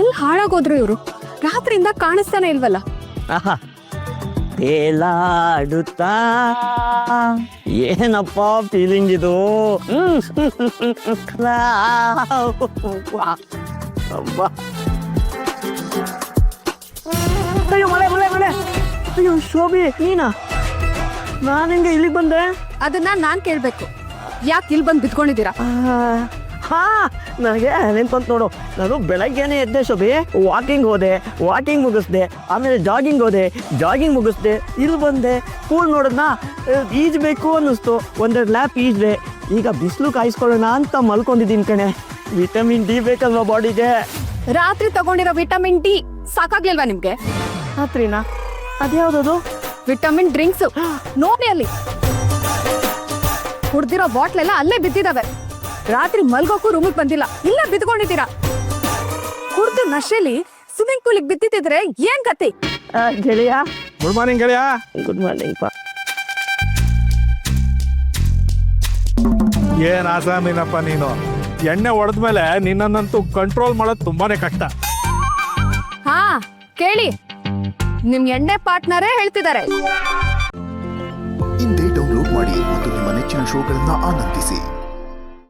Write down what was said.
ಎಲ್ಲಿ ಹಾಳಾಗೋದ್ರು ಇವರು? ರಾತ್ರಿಯಿಂದ ಕಾಣಿಸ್ತಾನೆ ಇಲ್ವಲ್ಲ. ತೇಲಾಡುತ್ತಾ ಏನಪ್ಪ ಫೀಲಿಂಗ್ ಇದು. ಅಬ್ಬಾ. ಅಯ್ಯೋ ಮಳೆ ಮಳೆ ಮಳೆ. ಅಯ್ಯೋ ಶೋಭಿ ನೀನಾ? ನಾನು ಹೆಂಗೆ ಇಲ್ಲಿಗೆ ಬಂದೆ? ಅದನ್ನ ನಾನ್ ಕೇಳ್ಬೇಕು. ಯಾಕೆ ಇಲ್ಲಿ ಬಂದು ಬಿದ್ಕೊಂಡಿದ್ದೀರಾ? ಹಾ ನನಗೆ ನೆನ್ಪಂತ ನೋಡು. ನಾನು ಬೆಳಗ್ಗೆನೆ ಎದ್ದೆ ಶೋಭಿ, ವಾಕಿಂಗ್ ಮುಗಿಸ್ದೆ, ಆಮೇಲೆ ಜಾಗಿಂಗ್ ಹೋದೆ, ಜಾಗಿಂಗ್ ಮುಗಿಸ್ದೆ, ಇಲ್ಲಿ ಬಂದೆ, ಪೂಲ್ ನೋಡಿದ್ನ, ಈಜ್ಬೇಕು ಅನ್ನಿಸ್ತು, ಒಂದೆರಡು ಲ್ಯಾಪ್ ಈಜ್ದೆ. ಈಗ ಬಿಸಿಲು ಕಾಯಿಸ್ಕೊಳ್ಳೋಣ ಅಂತ ಮಲ್ಕೊಂಡಿದ್ದೀನಿ ಕಣೆ. ವಿಟಮಿನ್ ಡಿ ಬೇಕಲ್ವಾ ಬಾಡಿಗೆ? ರಾತ್ರಿ ತಗೊಂಡಿರೋ ವಿಟಮಿನ್ ಡಿ ಸಾಕಾಗ್ಲಿಲ್ವಾ ನಿಮ್ಗೆ? ರಾತ್ರಿನಾ? ಅದ್ಯಾವ್ದದು? ವಿಟಮಿನ್ ಡ್ರಿಂಕ್ಸ್ ನೋಡಿ ಅಲ್ಲಿ ಕುಡ್ದಿರೋ ಬಾಟ್ಲೆಲ್ಲ ಅಲ್ಲೇ ಬಿದ್ದಿದಾವೆ. ರಾತ್ರಿ ಮಲ್ಗೋಕು ರೂಮಿಗೆ ಬಂದಿಲ್ಲ, ಇಲ್ಲೇ ಬಿದ್ಕೊಂಡಿದ್ದೀರಾ. ಕುಡ್ದು ನಶೆಲಿ ಸ್ವಿಮ್ಮಿಂಗ್ ಪೂಲಿಗೆ ಬಿದ್ದಿದ್ರೆ ಏನ್ ಕತೆ? ಗೆಳೆಯ ಗುಡ್ ಮಾರ್ನಿಂಗ್ ಗೆಳೆಯ. ಗುಡ್ ಮಾರ್ನಿಂಗ್ ಪಾ. ಏನ್ ಆಸಾಮಿನಪ್ಪ ನೀನು. ಎಣ್ಣೆ ಹೊಡೆದ್ಮೇಲೆ ನಿನ್ನನ್ನಂತೂ ಕಂಟ್ರೋಲ್ ಮಾಡೋದು ತುಂಬಾನೇ ಕಷ್ಟ. ಹಾ ಕೇಳಿ, ನಿಮ್ ಎಣ್ಣೆ ಪಾರ್ಟ್ನರೇ ಹೇಳ್ತಿದ್ದಾರೆ. ಇಂದೇ ಡೌನ್ಲೋಡ್ ಮಾಡಿ ಮತ್ತು ನಿಮ್ಮ ನೆಚ್ಚಿನ ಶೋಗಳನ್ನ ಆನಂದಿಸಿ.